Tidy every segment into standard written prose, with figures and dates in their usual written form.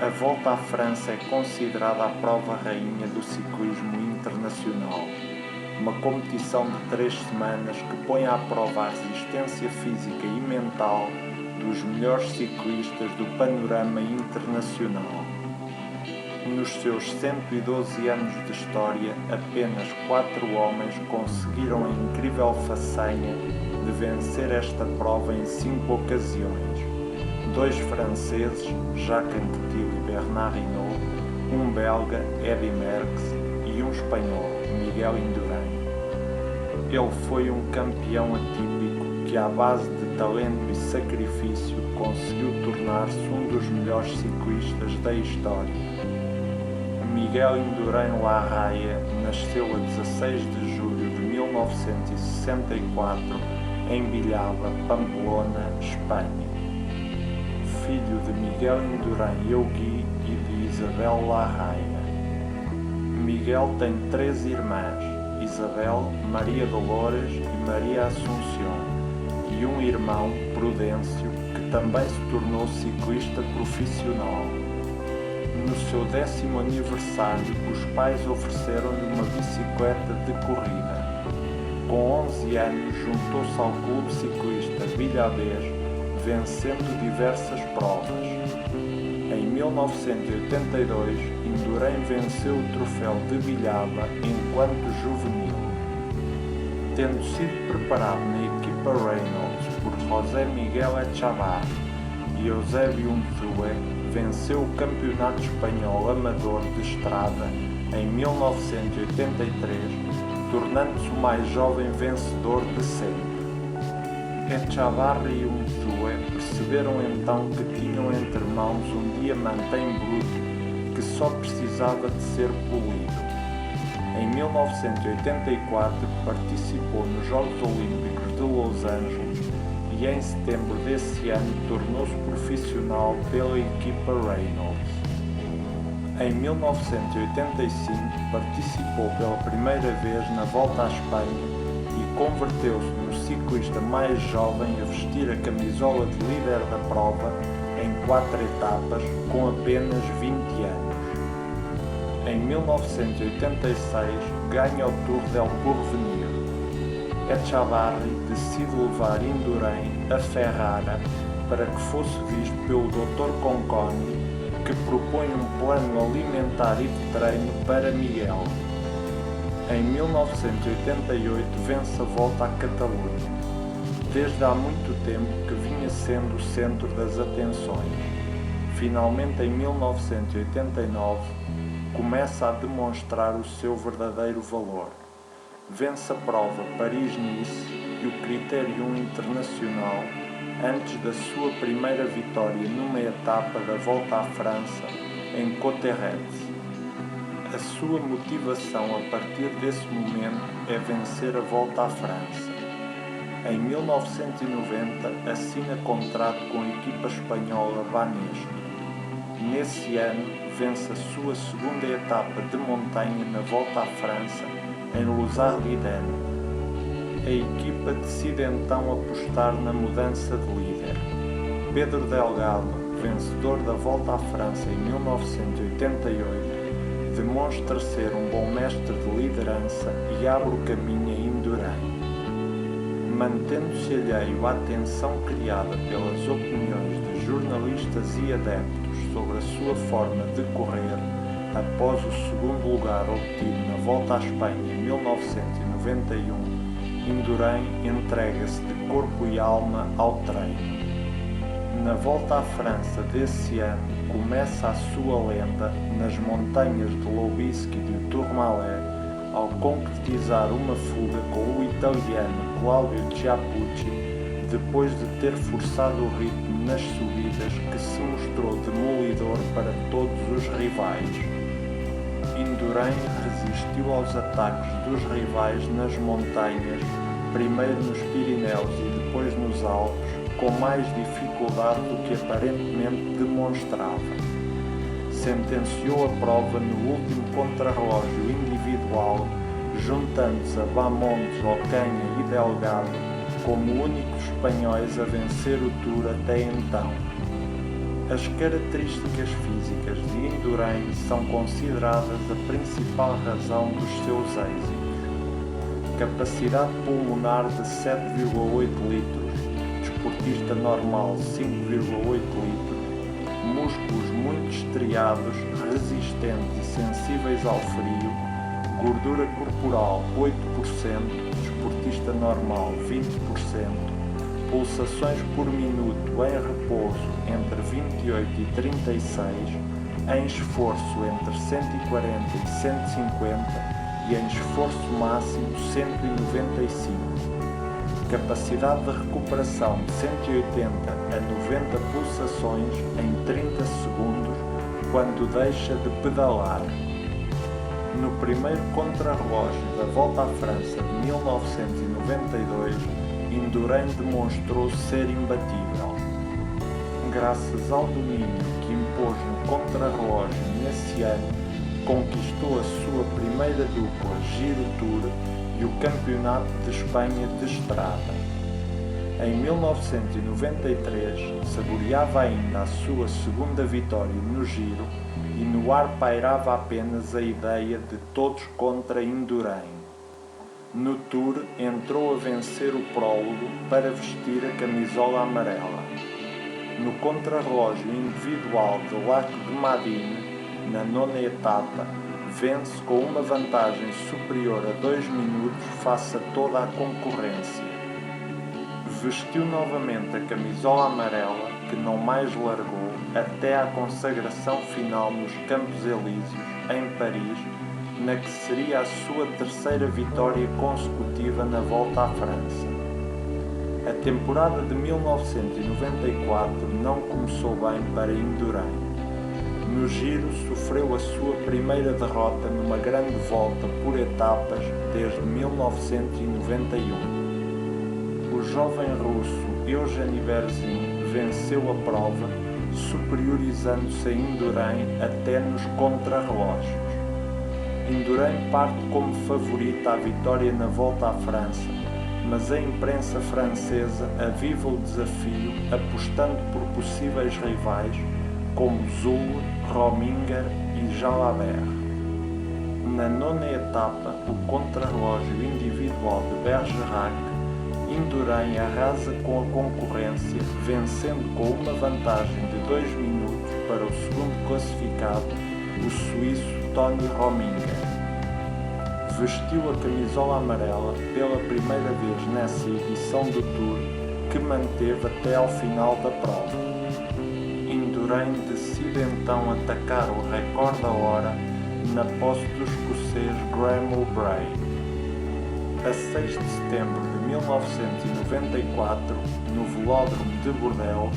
A Volta à França é considerada a prova rainha do ciclismo internacional, uma competição de 3 semanas que põe à prova a resistência física e mental dos melhores ciclistas do panorama internacional. Nos seus 112 anos de história, apenas 4 homens conseguiram a incrível façanha de vencer esta prova em 5 ocasiões. 2 franceses, Jacques Anquetil e Bernard Hinault, um belga, Eddy Merckx, e um espanhol, Miguel Indurain. Ele foi um campeão atípico que, à base de talento e sacrifício, conseguiu tornar-se um dos melhores ciclistas da história. Miguel Indurain Larraia nasceu a 16 de julho de 1964 em Villava, Pamplona, Espanha. Filho de Miguel Indurain Yaugui e de Isabel Larraia. Miguel tem 3 irmãs, Isabel, Maria Dolores e Maria Assunção, e um irmão, Prudêncio, que também se tornou ciclista profissional. No seu 10º aniversário, os pais ofereceram-lhe uma bicicleta de corrida. Com 11 anos, juntou-se ao Clube Ciclista Vilhavés, vencendo diversas provas. Em 1982, Indurain venceu o troféu de Villava enquanto juvenil. Tendo sido preparado na equipa Reynolds por José Miguel Echavarri e Eusébio Unzué, venceu o Campeonato Espanhol Amador de Estrada em 1983, tornando-se o mais jovem vencedor de sempre. Echavarri e Unzué perceberam então que tinham entre mãos um diamante em bruto que só precisava de ser polido. Em 1984 participou nos Jogos Olímpicos de Los Angeles e em setembro desse ano tornou-se profissional pela equipa Reynolds. Em 1985 participou pela primeira vez na Volta à Espanha e converteu-se no ciclista mais jovem a vestir a camisola de líder da prova em 4 etapas com apenas 20 anos. Em 1986 ganha o Tour del Porvenir. Echavarri decide levar Indurain a Ferrara para que fosse visto pelo Dr. Conconi, que propõe um plano alimentar e de treino para Miguel. Em 1988 vence a Volta à Catalunha, desde há muito tempo que vinha sendo o centro das atenções. Finalmente, em 1989, começa a demonstrar o seu verdadeiro valor. Vence a prova Paris-Nice e o Criterium Internacional antes da sua primeira vitória numa etapa da Volta à França em Cauterets. A sua motivação a partir desse momento é vencer a Volta à França. Em 1990 assina contrato com a equipa espanhola Banesto. Nesse ano vence a sua segunda etapa de montanha na Volta à França em Luzard-Lidene. A equipa decide então apostar na mudança de líder. Pedro Delgado, vencedor da Volta à França em 1988, demonstra ser um bom mestre de liderança e abre o caminho a Indurain. Mantendo-se alheio à tensão criada pelas opiniões de jornalistas e adeptos sobre a sua forma de correr, após o segundo lugar obtido na Volta à Espanha em 1991, Indurain entrega-se de corpo e alma ao treino. Na Volta à França desse ano começa a sua lenda nas montanhas de Loubisque e de Tourmalet ao concretizar uma fuga com o italiano Claudio Chiappucci depois de ter forçado o ritmo nas subidas que se mostrou demolidor para todos os rivais. Indurain resistiu aos ataques dos rivais nas montanhas, primeiro nos Pirineus e depois nos Alpes, com mais dificuldade do que aparentemente demonstrava. Sentenciou a prova no último contrarrelógio individual, juntando-se a Bamontes, Ocanha e Delgado como únicos espanhóis a vencer o Tour até então. As características físicas de Indurain são consideradas a principal razão dos seus êxitos. Capacidade pulmonar de 7,8 litros, desportista normal 5,8 litros, músculos muito estriados, resistentes e sensíveis ao frio, gordura corporal 8%, desportista normal 20%, pulsações por minuto em repouso entre 28 e 36, em esforço entre 140 e 150 e em esforço máximo 195. Capacidade de recuperação de 180 a 90 pulsações em 30 segundos quando deixa de pedalar. No primeiro contrarrelógio da Volta à França de 1992, Indurain demonstrou ser imbatível. Graças ao domínio que impôs no contrarrelógio nesse ano, conquistou a sua primeira dupla Giro Tour e o Campeonato de Espanha de Estrada. Em 1993, saboreava ainda a sua segunda vitória no Giro e no ar pairava apenas a ideia de todos contra Indurain. No Tour, entrou a vencer o prólogo para vestir a camisola amarela. No contrarrelógio individual de Lac de Madine, na nona etapa, vence com uma vantagem superior a 2 minutos face a toda a concorrência. Vestiu novamente a camisola amarela, que não mais largou até à consagração final nos Campos Elíseos, em Paris, na que seria a sua terceira vitória consecutiva na Volta à França. A temporada de 1994 não começou bem para Indurain. No Giro, sofreu a sua primeira derrota numa grande volta por etapas desde 1991. O jovem russo Eugeni Berzin venceu a prova, superiorizando-se a Indurain até nos contrarrelógios. Indurain parte como favorita à vitória na Volta à França, mas a imprensa francesa aviva o desafio apostando por possíveis rivais como Zul, Rominger e Jalabert. Na nona etapa, o contrarrelógio individual de Bergerac, Indurain arrasa com a concorrência, vencendo com uma vantagem de 2 minutos para o segundo classificado, o suíço Tony Rominger. Vestiu a camisola amarela pela primeira vez nessa edição do Tour, que manteve até ao final da prova. Indurain decide então atacar o recorde da hora na posse do escocês Graham O'Bray. A 6 de setembro de 1994, no Velódromo de Bordeaux,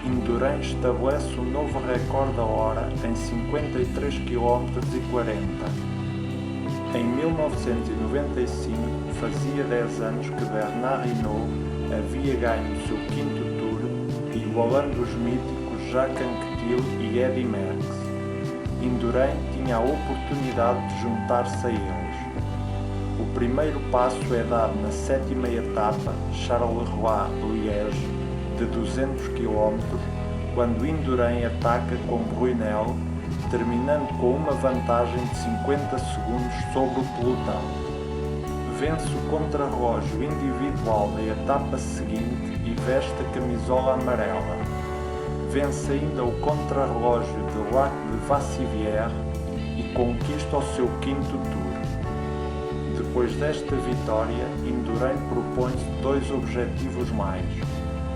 Indurain estabelece um novo recorde da hora em 53 km e 40. Em 1995, fazia 10 anos que Bernard Hinault havia ganho o seu quinto Tour, igualando os míticos Jacques Anquetil e Eddy Merckx. Indurain tinha a oportunidade de juntar-se a eles. O primeiro passo é dado na 7ª etapa, Charleroi-Liège, de 200 km, quando Indurain ataca com Brunel, terminando com uma vantagem de 50 segundos sobre o pelotão. Vence o contrarrelógio individual na etapa seguinte e veste a camisola amarela. Vence ainda o contrarrelógio de Lac de Vassivière e conquista o seu quinto Tour. Depois desta vitória, Indurain propõe-se 2 objetivos mais: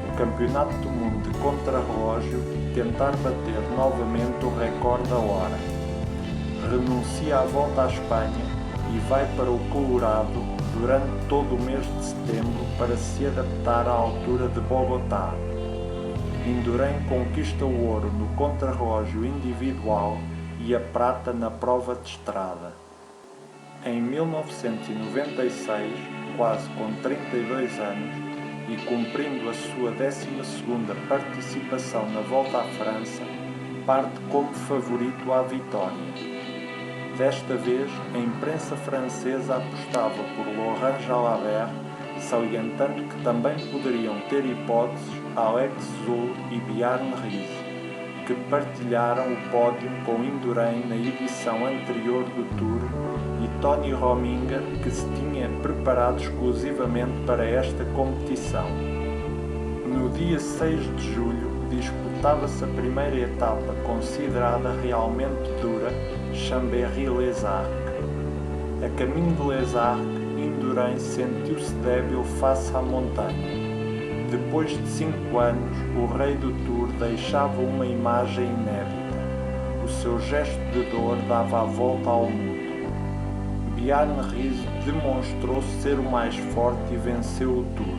o Campeonato do Mundo de Contrarrelógio e tentar bater novamente o recorde da hora. Renuncia à volta à Espanha e vai para o Colorado durante todo o mês de setembro para se adaptar à altura de Bogotá. Indurain conquista o ouro no contrarrelógio individual e a prata na prova de estrada. Em 1996, quase com 32 anos, e cumprindo a sua 12ª participação na Volta à França, parte como favorito à vitória. Desta vez, a imprensa francesa apostava por Laurent Jalabert, salientando que também poderiam ter hipóteses Alex Zul e Bjarne Riis. que partilharam o pódio com Indurain na edição anterior do Tour e Tony Rominger, que se tinha preparado exclusivamente para esta competição. No dia 6 de julho disputava-se a primeira etapa considerada realmente dura, Chambéry-Les Arcs. A caminho de Les Arcs, Indurain sentiu-se débil face à montanha. Depois de 5 anos, o rei do Tour deixava uma imagem inédita. O seu gesto de dor dava a volta ao mundo. Bjarne Riis demonstrou ser o mais forte e venceu o Tour.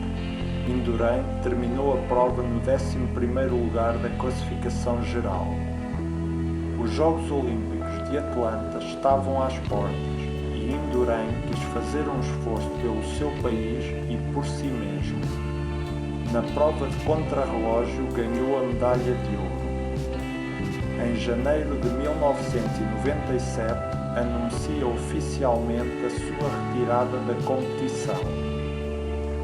Indurain terminou a prova no 11º lugar da classificação geral. Os Jogos Olímpicos de Atlanta estavam às portas e Indurain quis fazer um esforço pelo seu país e por si mesmo. Na prova de contrarrelógio ganhou a medalha de ouro. Em janeiro de 1997 anuncia oficialmente a sua retirada da competição.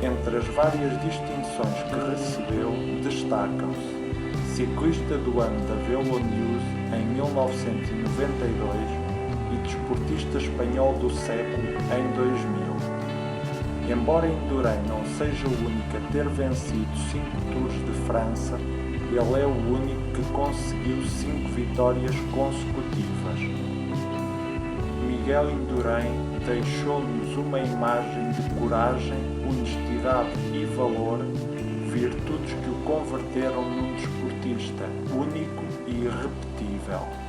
Entre as várias distinções que recebeu destacam-se Ciclista do Ano da Velo News em 1992 e Desportista Espanhol do Século em 2000. Embora Indurain não seja o único a ter vencido 5 Tours de França, ele é o único que conseguiu 5 vitórias consecutivas. Miguel Indurain deixou-nos uma imagem de coragem, honestidade e valor, virtudes que o converteram num desportista único e irrepetível.